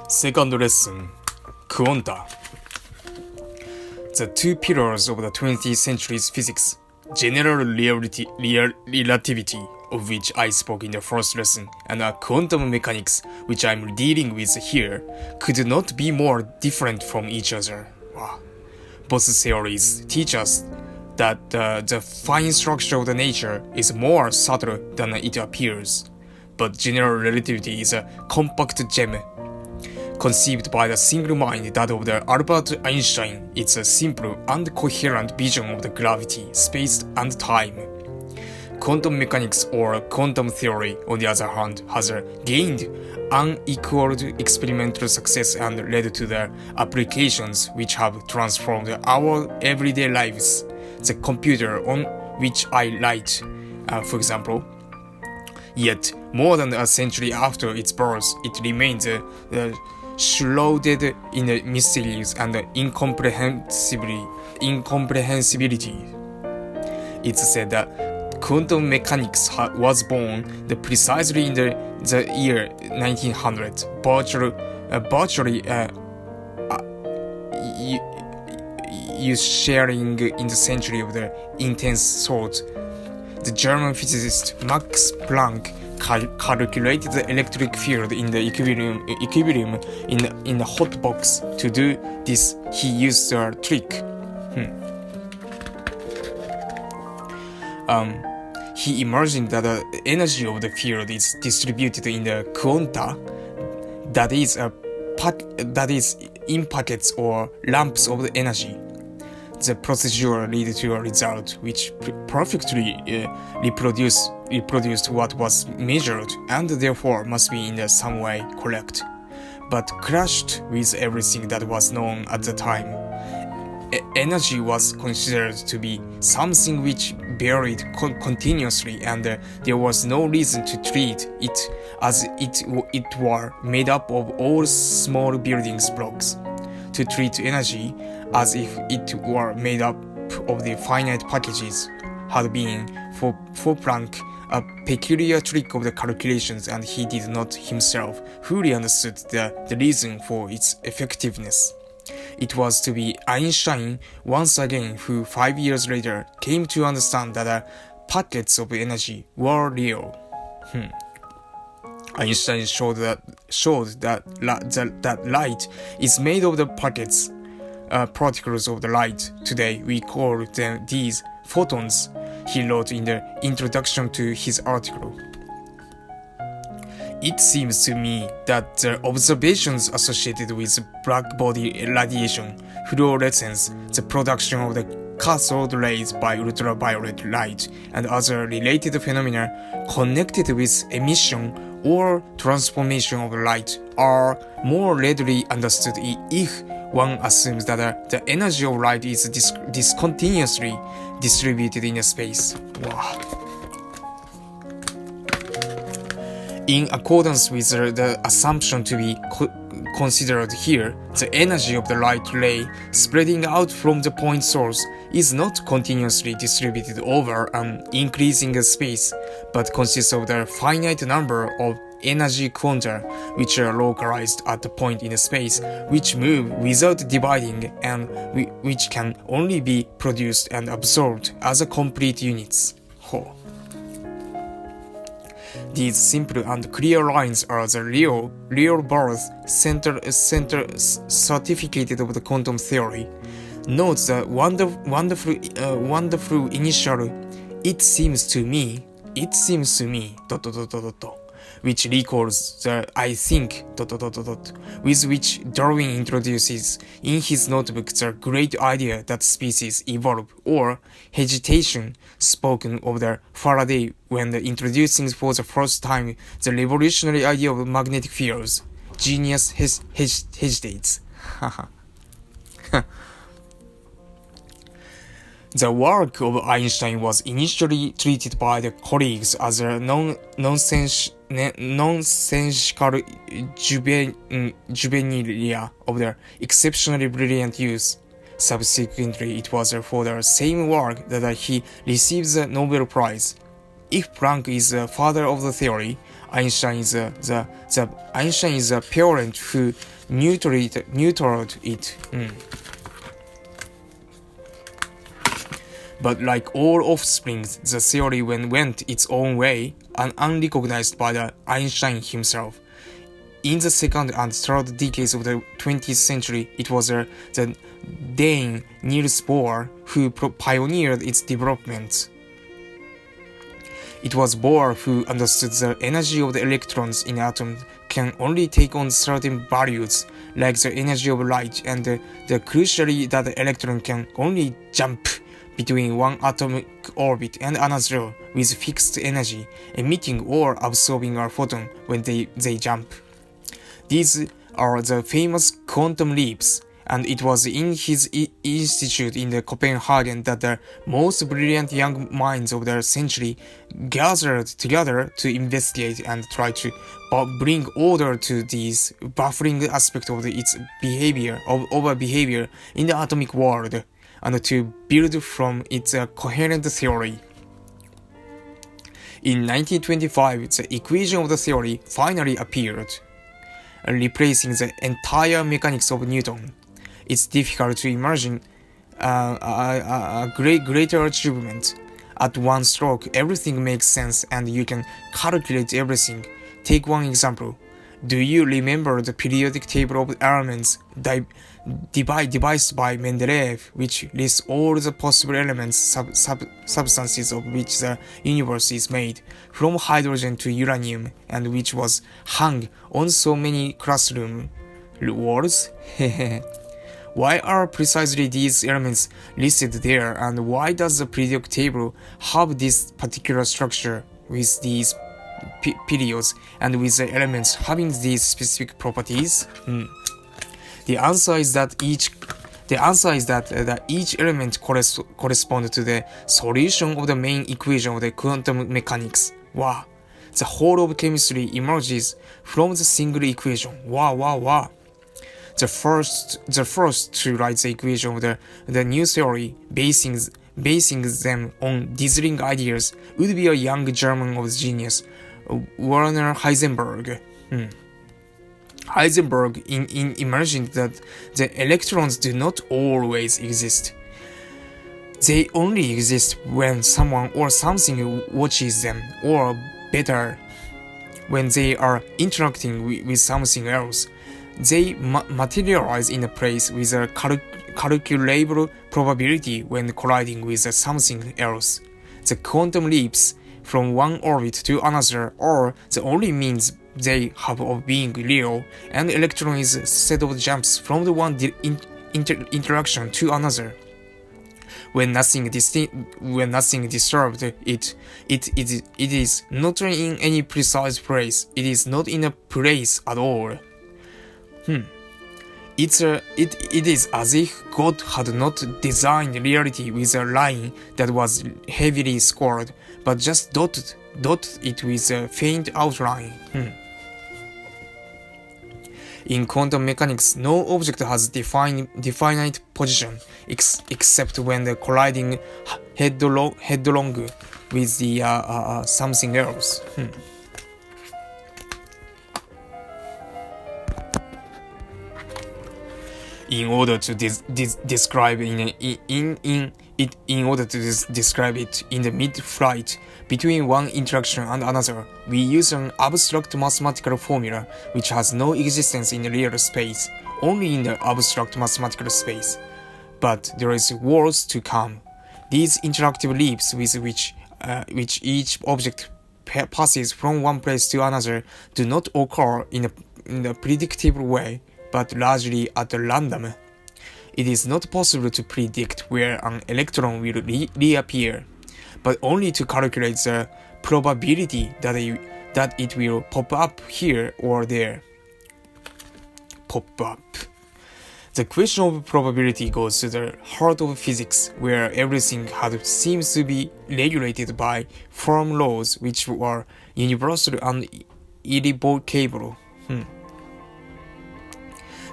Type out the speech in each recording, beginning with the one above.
Second lesson, Quanta. The two pillars of the 20th century's physics, general relativity, of which I spoke in the first lesson, and quantum mechanics, which I'm dealing with here, could not be more different from each other. Wow. Both theories teach us that the fine structure of the nature is more subtle than it appears, but general relativity is a compact gem conceived by the single mind, that of the Albert Einstein. It's a simple and coherent vision of the gravity, space, and time. Quantum mechanics or quantum theory, on the other hand, has gained unequaled experimental success and led to the applications which have transformed our everyday lives. The computer on which I write, for example. Yet, more than a century after its birth, it remains shrouded in mysteries and incomprehensibility. It's said that quantum mechanics was born precisely in the year 1900, virtually sharing in the century of the intense thought. The German physicist Max Planck calculated the electric field in the equilibrium in the hot box. To do this, he used a trick. He imagined that the energy of the field is distributed in the quanta, that is in packets or lumps of the energy. The procedure led to a result which perfectly reproduced what was measured and therefore must be in some way correct, but clashed with everything that was known at the time. Energy was considered to be something which varied continuously, and there was no reason to treat it as it were made up of all small building blocks. To treat energy as if it were made up of the finite packages had been, for Planck, a peculiar trick of the calculations, and he did not himself fully understood the reason for its effectiveness. It was to be Einstein once again who 5 years later came to understand that packets of energy were real. Einstein showed that light is made of the packets, particles of the light. Today we call these photons, he wrote in the introduction to his article. It seems to me that the observations associated with black body radiation, fluorescence, the production of the cathode rays by ultraviolet light, and other related phenomena connected with emission or transformation of light are more readily understood if one assumes that the energy of light is discontinuously distributed in space. Wow. In accordance with the assumption to be considered here, the energy of the light ray spreading out from the point source is not continuously distributed over an increasing space, but consists of the finite number of energy quanta which are localized at the point in space, which move without dividing and which can only be produced and absorbed as complete units. These simple and clear lines are the real birth center certificate of the quantum theory. Note the wonderful initial "it seems to me," which recalls the "I think," with which Darwin introduces in his notebook the great idea that species evolve, or hesitation, spoken of the Faraday when introducing for the first time the revolutionary idea of magnetic fields. Genius hesitates. The work of Einstein was initially treated by the colleagues as a nonsensical juvenilia of the exceptionally brilliant youth. Subsequently, it was for the same work that he received the Nobel Prize. If Planck is the father of the theory, Einstein is the parent who neutered it. But like all offsprings, the theory went its own way and unrecognized by Einstein himself. In the second and third decades of the 20th century, it was the Dane Niels Bohr who pioneered its development. It was Bohr who understood the energy of the electrons in atoms can only take on certain values, like the energy of light, and crucially that the electron can only jump between one atomic orbit and another with fixed energy, emitting or absorbing a photon when they jump. These are the famous quantum leaps, and it was in his institute in Copenhagen that the most brilliant young minds of the century gathered together to investigate and try to bring order to these baffling aspects of its behavior in the atomic world, and to build from it a coherent theory. In 1925, the equation of the theory finally appeared, replacing the entire mechanics of Newton. It's difficult to imagine a greater achievement. At one stroke, everything makes sense and you can calculate everything. Take one example. Do you remember the periodic table of elements devised by Mendeleev, which lists all the possible elements, substances of which the universe is made, from hydrogen to uranium, and which was hung on so many classroom walls? Why are precisely these elements listed there, and why does the periodic table have this particular structure with these periods and with the elements having these specific properties? The answer is that each element corresponds to the solution of the main equation of the quantum mechanics. Wow! The whole of chemistry emerges from the single equation. Wow! The first to write the equation of the new theory, basing them on dazzling ideas, would be a young German of genius, Werner Heisenberg. Heisenberg imagined that the electrons do not always exist. They only exist when someone or something watches them, or better, when they are interacting with something else. They materialize in a place with a calculable probability when colliding with something else. The quantum leaps from one orbit to another are the only means they have of being real, and electron is a set of jumps from the one interaction to another. When nothing disturbed it is not in any precise place. It is not in a place at all. It is as if God had not designed reality with a line that was heavily scored, but just dotted it with a faint outline. In quantum mechanics, no object has definite position except when the colliding headlong with the something else. In order to describe it in the mid-flight between one interaction and another, we use an abstract mathematical formula which has no existence in real space, only in the abstract mathematical space. But there is worse to come. These interactive leaps with which each object passes from one place to another do not occur in a predictable way, but largely at random. It is not possible to predict where an electron will reappear, but only to calculate the probability that it will pop up here or there. Pop up. The question of probability goes to the heart of physics, where everything seems to be regulated by firm laws which are universal and irrevocable.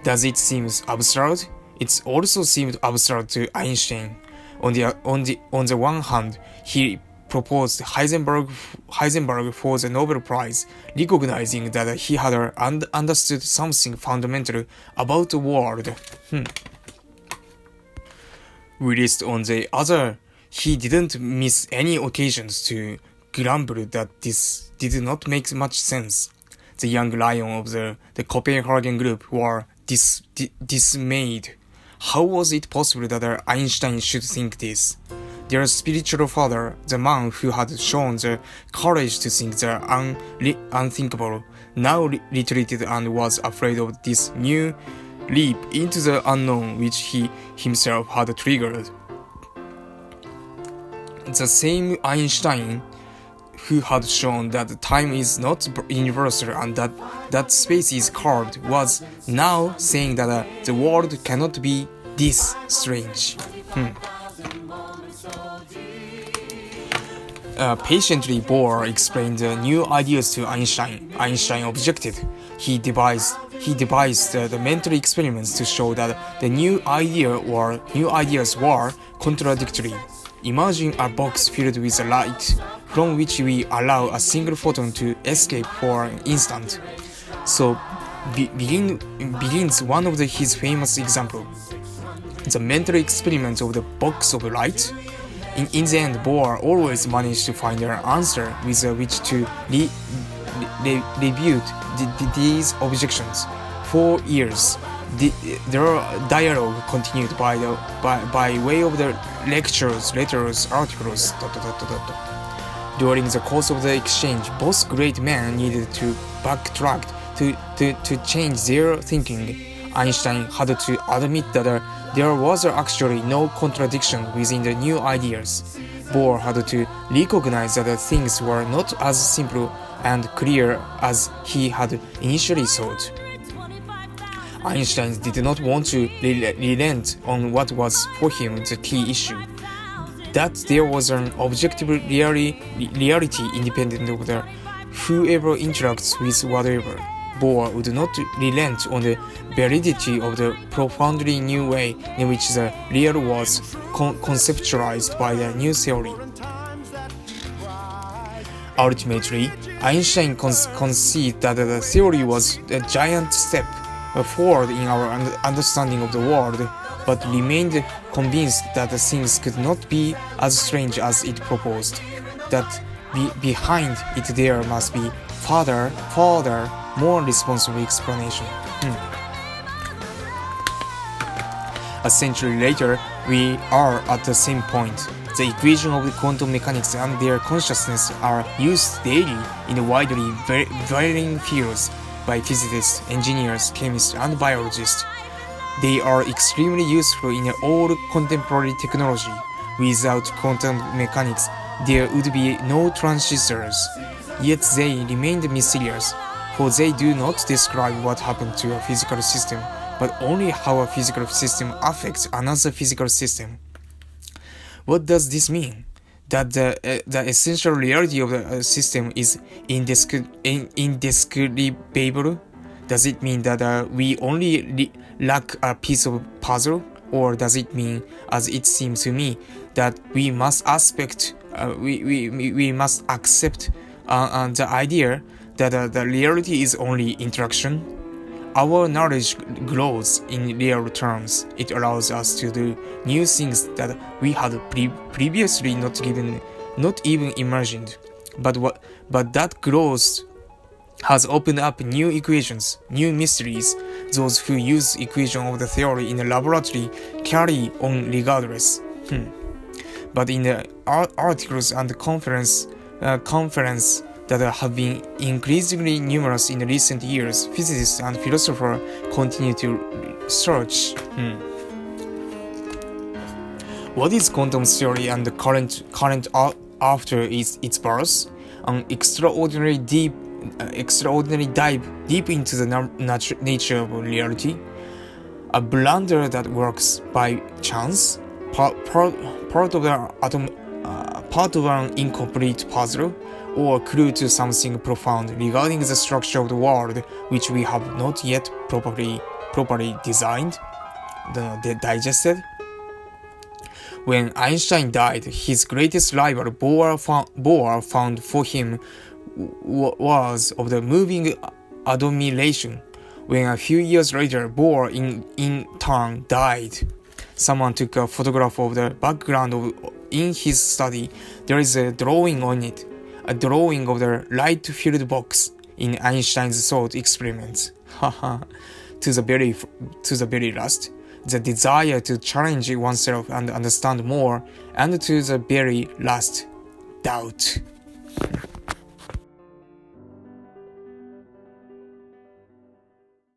Does it seem absurd? It also seemed absurd to Einstein. On the one hand, he proposed Heisenberg for the Nobel Prize, recognizing that he had understood something fundamental about the world. Whilst on the other, he didn't miss any occasions to grumble that this did not make much sense. The young lion of the Copenhagen group were dismayed. How was it possible that Einstein should think this? Their spiritual father, the man who had shown the courage to think the unthinkable, now retreated and was afraid of this new leap into the unknown which he himself had triggered. The same Einstein who had shown that time is not universal and that space is curved was now saying that the world cannot be this strange. Patiently, Bohr explained the new ideas to Einstein. Einstein objected. He devised the mental experiments to show that the new ideas were contradictory. Imagine a box filled with light, from which we allow a single photon to escape for an instant. So begins one of his famous examples. The mental experiment of the box of light. In the end, Bohr always managed to find an answer with which to rebut these objections. For years, their dialogue continued by way of the lectures, letters, articles. During the course of the exchange, both great men needed to backtrack to change their thinking. Einstein had to admit that there was actually no contradiction within the new ideas. Bohr had to recognize that things were not as simple and clear as he had initially thought. Einstein did not want to relent on what was for him the key issue, that there was an objective reality independent of whoever interacts with whatever. Bohr would not relent on the validity of the profoundly new way in which the real was conceptualized by the new theory. Ultimately, Einstein conceded that the theory was a giant step forward in our understanding of the world, but remained convinced that things could not be as strange as it proposed, that behind it there must be further, more responsible explanation. A century later, we are at the same point. The equation of the quantum mechanics and their consciousness are used daily in widely varying fields by physicists, engineers, chemists, and biologists. They are extremely useful in all contemporary technology. Without quantum mechanics, there would be no transistors. Yet they remained mysterious, for they do not describe what happened to a physical system, but only how a physical system affects another physical system. What does this mean? That the essential reality of the system is indescribable? Does it mean that we only lack a piece of puzzle? Or does it mean, as it seems to me, that we must accept the idea that the reality is only interaction? Our knowledge grows in real terms. It allows us to do new things that we had previously not even imagined. But that growth has opened up new equations, new mysteries. Those who use equation of the theory in the laboratory carry on regardless. But in the articles and conference that have been increasingly numerous in recent years, physicists and philosophers continue to search. What is quantum theory and the current after its birth? An extraordinary dive deep into the nature of reality. A blunder that works by chance, part of an incomplete puzzle, or a clue to something profound regarding the structure of the world which we have not yet properly designed, digested. When Einstein died, his greatest rival Bohr found for him was of the moving admiration. When a few years later Bohr in turn died, someone took a photograph of the background in his study. There is a drawing on it, a drawing of the light-filled box in Einstein's thought experiments. Haha. To the very last, the desire to challenge oneself and understand more, and to the very last, doubt.